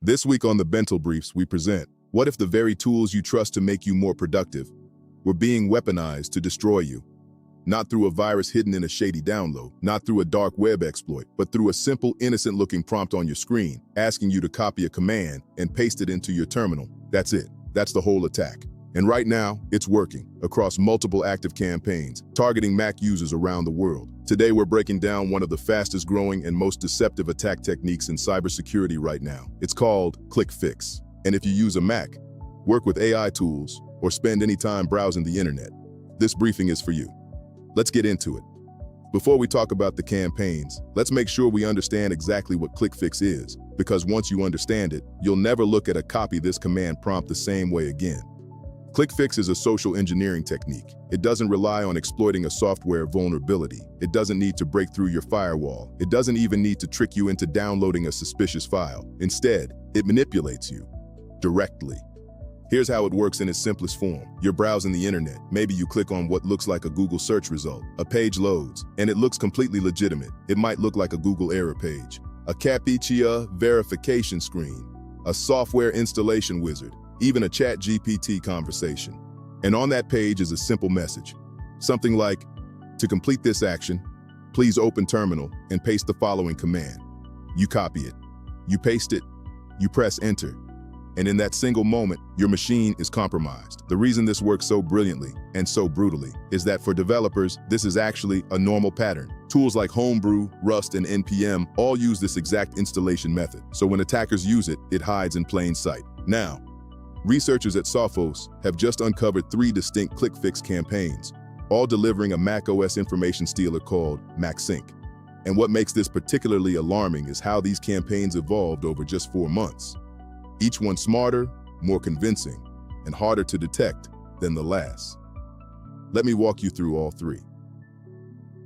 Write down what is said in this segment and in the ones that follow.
This week on the Bental Briefs, we present, what if the very tools you trust to make you more productive were being weaponized to destroy you? Not through a virus hidden in a shady download, not through a dark web exploit, but through a simple, innocent-looking prompt on your screen, asking you to copy a command and paste it into your terminal. That's it. That's the whole attack. And right now, it's working across multiple active campaigns, targeting Mac users around the world. Today, we're breaking down one of the fastest growing and most deceptive attack techniques in cybersecurity right now. It's called ClickFix. And if you use a Mac, work with AI tools, or spend any time browsing the internet, this briefing is for you. Let's get into it. Before we talk about the campaigns, let's make sure we understand exactly what ClickFix is, because once you understand it, you'll never look at a copy this command prompt the same way again. ClickFix is a social engineering technique. It doesn't rely on exploiting a software vulnerability. It doesn't need to break through your firewall. It doesn't even need to trick you into downloading a suspicious file. Instead, it manipulates you directly. Here's how it works in its simplest form. You're browsing the internet. Maybe you click on what looks like a Google search result. A page loads, and it looks completely legitimate. It might look like a Google error page, a CAPTCHA verification screen, a software installation wizard, even a ChatGPT conversation. And on that page is a simple message. Something like, to complete this action, please open terminal and paste the following command. You copy it, you paste it, you press enter. And in that single moment, your machine is compromised. The reason this works so brilliantly and so brutally is that for developers, this is actually a normal pattern. Tools like Homebrew, Rust, and NPM all use this exact installation method. So when attackers use it, it hides in plain sight. Now, researchers at Sophos have just uncovered 3 distinct ClickFix campaigns, all delivering a macOS information stealer called MacSync. And what makes this particularly alarming is how these campaigns evolved over just 4 months. Each one smarter, more convincing, and harder to detect than the last. Let me walk you through all 3.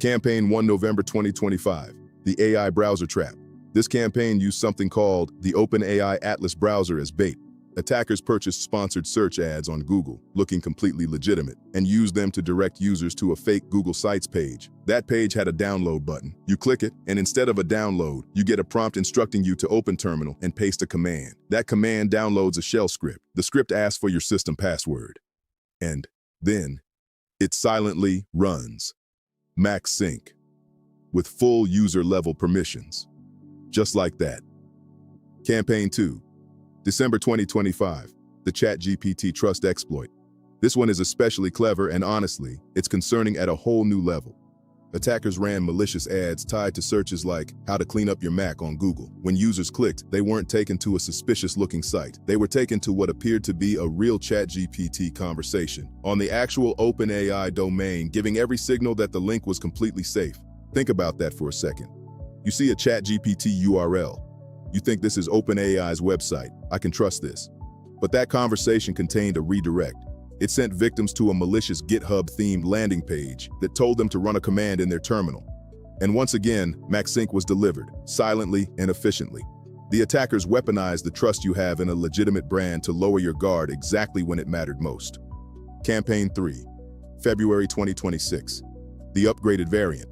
Campaign 1, November 2025, the AI browser trap. This campaign used something called the OpenAI Atlas browser as bait. Attackers purchased sponsored search ads on Google, looking completely legitimate, and used them to direct users to a fake Google Sites page. That page had a download button. You click it, and instead of a download, you get a prompt instructing you to open terminal and paste a command. That command downloads a shell script. The script asks for your system password. And then, it silently runs MacSync with full user-level permissions. Just like that. Campaign 2. December 2025, the ChatGPT trust exploit. This one is especially clever and honestly, it's concerning at a whole new level. Attackers ran malicious ads tied to searches like how to clean up your Mac on Google. When users clicked, they weren't taken to a suspicious-looking site. They were taken to what appeared to be a real ChatGPT conversation on the actual OpenAI domain, giving every signal that the link was completely safe. Think about that for a second. You see a ChatGPT URL. You think this is OpenAI's website. I can trust this. But that conversation contained a redirect. It sent victims to a malicious GitHub-themed landing page that told them to run a command in their terminal. And once again, MacSync was delivered, silently and efficiently. The attackers weaponized the trust you have in a legitimate brand to lower your guard exactly when it mattered most. Campaign 3, February 2026, the upgraded variant.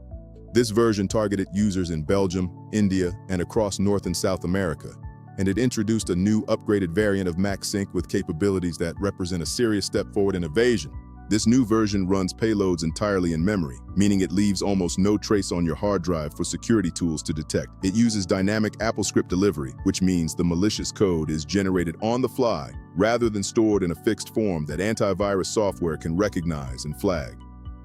This version targeted users in Belgium, India, and across North and South America, and it introduced a new upgraded variant of MacSync with capabilities that represent a serious step forward in evasion. This new version runs payloads entirely in memory, meaning it leaves almost no trace on your hard drive for security tools to detect. It uses dynamic AppleScript delivery, which means the malicious code is generated on the fly, rather than stored in a fixed form that antivirus software can recognize and flag.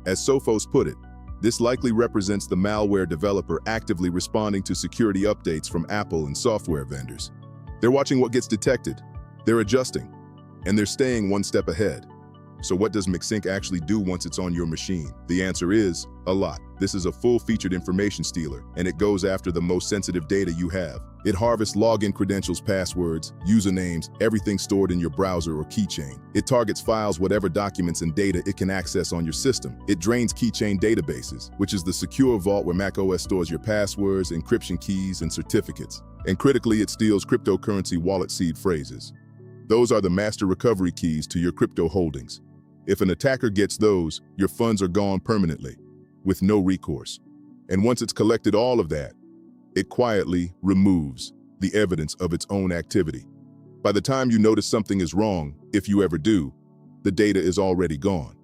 As Sophos put it, this likely represents the malware developer actively responding to security updates from Apple and software vendors. They're watching what gets detected, they're adjusting, and they're staying one step ahead. So what does MacSync actually do once it's on your machine? The answer is a lot. This is a full-featured information stealer, and it goes after the most sensitive data you have. It harvests login credentials, passwords, usernames, everything stored in your browser or keychain. It targets files, whatever documents and data it can access on your system. It drains keychain databases, which is the secure vault where macOS stores your passwords, encryption keys, and certificates. And critically, it steals cryptocurrency wallet seed phrases. Those are the master recovery keys to your crypto holdings. If an attacker gets those, your funds are gone permanently, with no recourse. And once it's collected all of that, it quietly removes the evidence of its own activity. By the time you notice something is wrong, if you ever do, the data is already gone.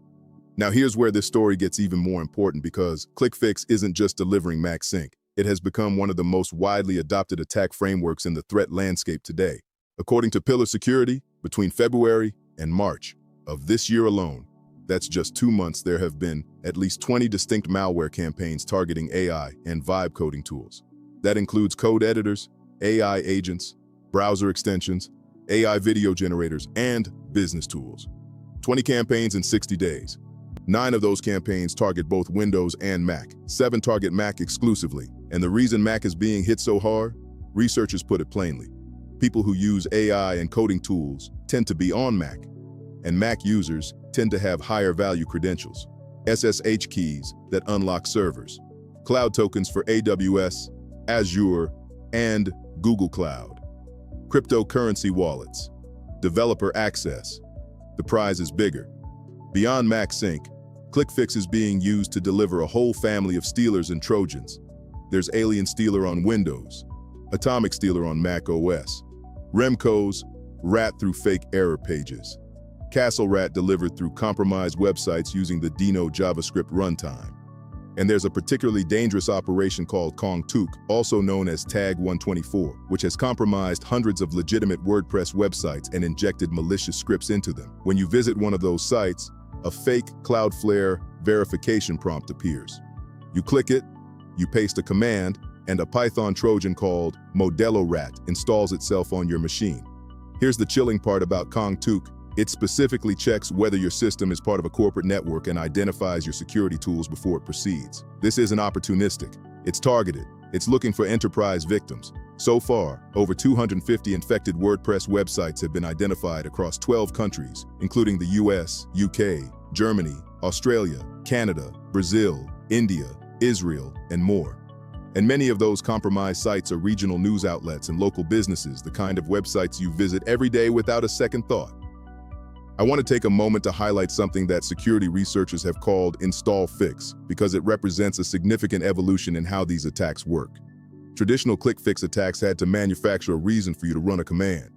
Now here's where this story gets even more important, because ClickFix isn't just delivering MacSync. It has become one of the most widely adopted attack frameworks in the threat landscape today. According to Pillar Security, between February and March of this year alone, that's just 2 months, there have been at least 20 distinct malware campaigns targeting AI and vibe coding tools. That includes code editors, AI agents, browser extensions, AI video generators, and business tools. 20 campaigns in 60 days. 9 of those campaigns target both Windows and Mac. 7 target Mac exclusively. And the reason Mac is being hit so hard? Researchers put it plainly. People who use AI and coding tools tend to be on Mac, and Mac users tend to have higher value credentials, SSH keys that unlock servers, cloud tokens for AWS, Azure, and Google Cloud, cryptocurrency wallets, developer access. The prize is bigger. Beyond MacSync, ClickFix is being used to deliver a whole family of stealers and Trojans. There's Alien Stealer on Windows, Atomic Stealer on macOS, Remco's rat through fake error pages, Castle Rat delivered through compromised websites using the Dino JavaScript runtime. And there's a particularly dangerous operation called Kong-Tuk, also known as Tag 124, which has compromised hundreds of legitimate WordPress websites and injected malicious scripts into them. When you visit one of those sites, a fake Cloudflare verification prompt appears. You click it, you paste a command, and a Python Trojan called Modelo Rat installs itself on your machine. Here's the chilling part about Kong-Tuk. It specifically checks whether your system is part of a corporate network and identifies your security tools before it proceeds. This isn't opportunistic. It's targeted. It's looking for enterprise victims. So far, over 250 infected WordPress websites have been identified across 12 countries, including the US, UK, Germany, Australia, Canada, Brazil, India, Israel, and more. And many of those compromised sites are regional news outlets and local businesses, the kind of websites you visit every day without a second thought. I want to take a moment to highlight something that security researchers have called install fix, because it represents a significant evolution in how these attacks work. Traditional ClickFix attacks had to manufacture a reason for you to run a command.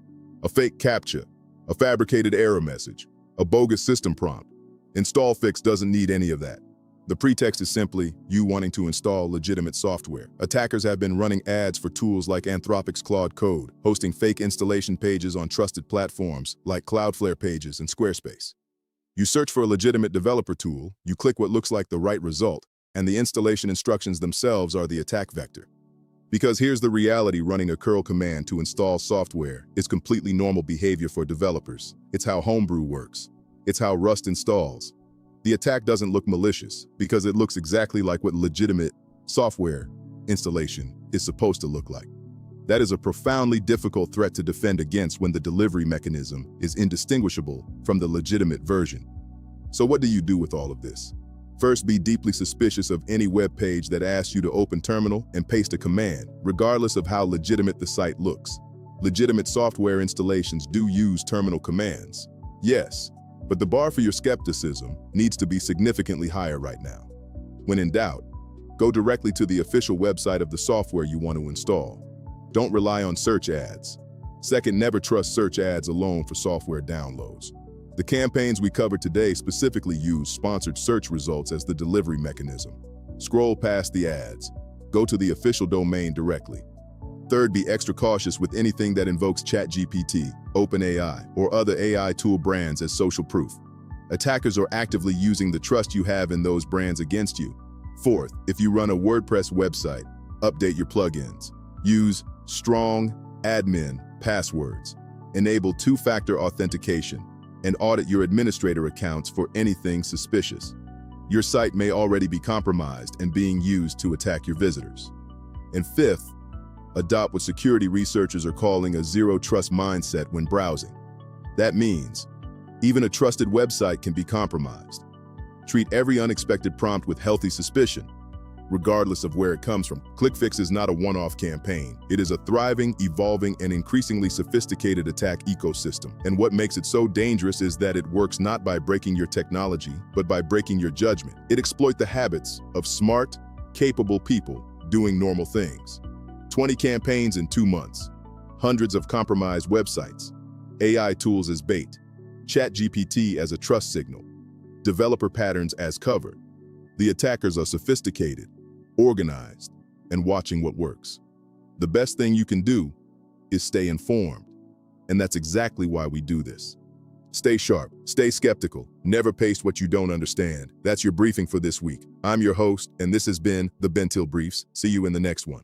A fake CAPTCHA, a fabricated error message, a bogus system prompt. Install fix doesn't need any of that. The pretext is simply you wanting to install legitimate software. Attackers have been running ads for tools like Anthropic's Claude Code, hosting fake installation pages on trusted platforms like Cloudflare Pages and Squarespace. You search for a legitimate developer tool, you click what looks like the right result, and the installation instructions themselves are the attack vector. Because here's the reality: running a curl command to install software is completely normal behavior for developers. It's how Homebrew works. It's how Rust installs. The attack doesn't look malicious because it looks exactly like what legitimate software installation is supposed to look like. That is a profoundly difficult threat to defend against when the delivery mechanism is indistinguishable from the legitimate version. So what do you do with all of this? First, be deeply suspicious of any web page that asks you to open terminal and paste a command, regardless of how legitimate the site looks. Legitimate software installations do use terminal commands, yes, but the bar for your skepticism needs to be significantly higher right now. When in doubt, go directly to the official website of the software you want to install. Don't rely on search ads. Second, never trust search ads alone for software downloads. The campaigns we covered today specifically use sponsored search results as the delivery mechanism. Scroll past the ads. Go to the official domain directly. Third, be extra cautious with anything that invokes ChatGPT, OpenAI, or other AI tool brands as social proof. Attackers are actively using the trust you have in those brands against you. Fourth, if you run a WordPress website, update your plugins. Use strong admin passwords. Enable two-factor authentication, and audit your administrator accounts for anything suspicious. Your site may already be compromised and being used to attack your visitors. And fifth, adopt what security researchers are calling a zero-trust mindset when browsing. That means even a trusted website can be compromised. Treat every unexpected prompt with healthy suspicion, regardless of where it comes from. ClickFix is not a one-off campaign. It is a thriving, evolving, and increasingly sophisticated attack ecosystem. And what makes it so dangerous is that it works not by breaking your technology, but by breaking your judgment. It exploits the habits of smart, capable people doing normal things. 20 campaigns in 2 months. hundreds of compromised websites, AI tools as bait, ChatGPT as a trust signal, developer patterns as cover. The attackers are sophisticated, organized, and watching what works. The best thing you can do is stay informed, and that's exactly why we do this. Stay sharp, stay skeptical, never paste what you don't understand. That's your briefing for this week. I'm your host, and this has been the Bentil Briefs. See you in the next one.